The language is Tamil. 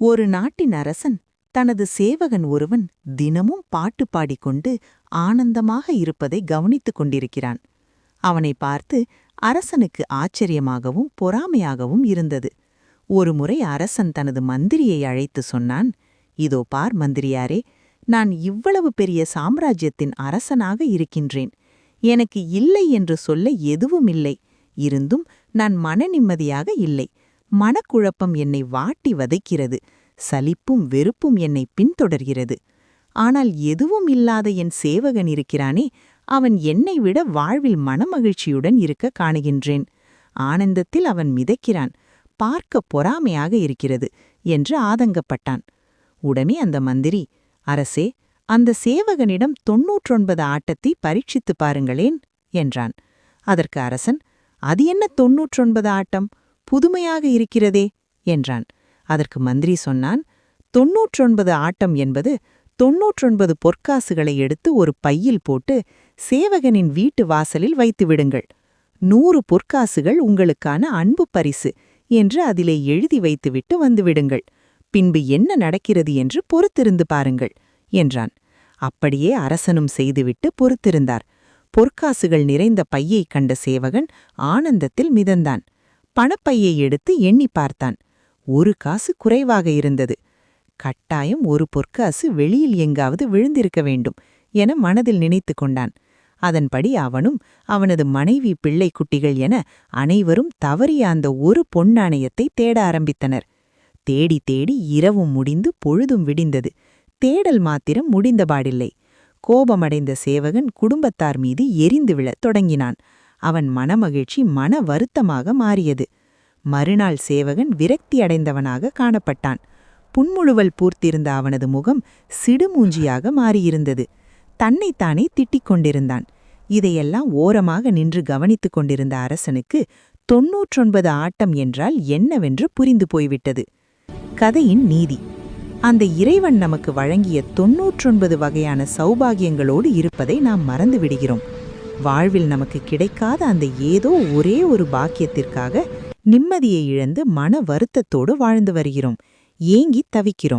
ஒரு நாட்டின் அரசன் தனது சேவகன் ஒருவன் தினமும் பாட்டு பாடிக்கொண்டு ஆனந்தமாக இருப்பதை கவனித்துக் கொண்டிருக்கிறான். அவனை பார்த்து அரசனுக்கு ஆச்சரியமாகவும் பொறாமையாகவும் இருந்தது. ஒருமுறை அரசன் தனது மந்திரியை அழைத்து சொன்னான், இதோ பார் மந்திரியாரே, நான் இவ்வளவு பெரிய சாம்ராஜ்யத்தின் அரசனாக இருக்கின்றேன். எனக்கு இல்லை என்று சொல்ல எதுவும் இல்லை. இருந்தும் நான் மன நிம்மதியாக இல்லை. மனக்குழப்பம் என்னை வாட்டி வதைக்கிறது. சலிப்பும் வெறுப்பும் என்னை பின்தொடர்கிறது. ஆனால் எதுவும் இல்லாத என் சேவகன் இருக்கிறானே, அவன் என்னை விட வாழ்வில் மனமகிழ்ச்சியுடன் இருக்க காணுகின்றேன். ஆனந்தத்தில் அவன் மிதக்கிறான். பார்க்க பொறாமையாக இருக்கிறது என்று ஆதங்கப்பட்டான். உடனே அந்த மந்திரி, அரசே, அந்த சேவகனிடம் 99 ஆட்டத்தை பரீட்சித்துப் பாருங்களேன் என்றான். அதற்கு அரசன், அது என்ன 99 ஆட்டம்? புதுமையாக இருக்கிறதே என்றான். அதற்கு மந்திரி சொன்னான், 99 ஆட்டம் என்பது 99 பொற்காசுகளை எடுத்து ஒரு பையில் போட்டு சேவகனின் வீட்டு வாசலில் வைத்து விடுங்கள். 100 பொற்காசுகள் உங்களுக்கான அன்பு பரிசு என்று அதிலே எழுதி வைத்துவிட்டு வந்துவிடுங்கள். பின்பு என்ன நடக்கிறது என்று பொறுத்திருந்து பாருங்கள் என்றான். அப்படியே அரசனும் செய்துவிட்டு பொறுத்திருந்தார். பொற்காசுகள் நிறைந்த பையைக் கண்ட சேவகன் ஆனந்தத்தில் மிதந்தான். பணப்பையை எடுத்து எண்ணி பார்த்தான். 1 காசு குறைவாக இருந்தது. கட்டாயம் 1 பொற்காசு வெளியில் எங்காவது விழுந்திருக்க வேண்டும் என மனதில் நினைத்து கொண்டான். அதன்படி அவனும் அவனது மனைவி பிள்ளை குட்டிகள் என அனைவரும் தவறிய அந்த 1 பொன் நாணயத்தை தேட ஆரம்பித்தனர். தேடி தேடி இரவும் முடிந்து பொழுதும் விடிந்தது. தேடல் மாத்திரம் முடிந்தபாடில்லை. கோபமடைந்த சேவகன் குடும்பத்தார் மீது எரிந்து விழத் தொடங்கினான். அவன் மனமகிழ்ச்சி மன வருத்தமாக மாறியது. மறுநாள் சேவகன் விரக்தியடைந்தவனாக காணப்பட்டான். புன்முழுவல் பூர்த்திருந்த அவனது முகம் சிடுமூஞ்சியாக மாறியிருந்தது. தன்னைத்தானே திட்டிக் கொண்டிருந்தான். இதையெல்லாம் ஓரமாக நின்று கவனித்துக் கொண்டிருந்த அரசனுக்கு 99 ஆட்டம் என்றால் என்னவென்று புரிந்து போய்விட்டது. கதையின் நீதி: அந்த இறைவன் நமக்கு வழங்கிய 99 வகையான சௌபாகியங்களோடு இருப்பதை நாம் மறந்துவிடுகிறோம். வாழ்வில் நமக்கு கிடைக்காத அந்த ஏதோ ஒரே ஒரு பாக்கியத்திற்காக நிம்மதியை இழந்து மன வருத்தத்தோடு வாழ்ந்து வருகிறோம். ஏங்கித் தவிக்கிறோம்.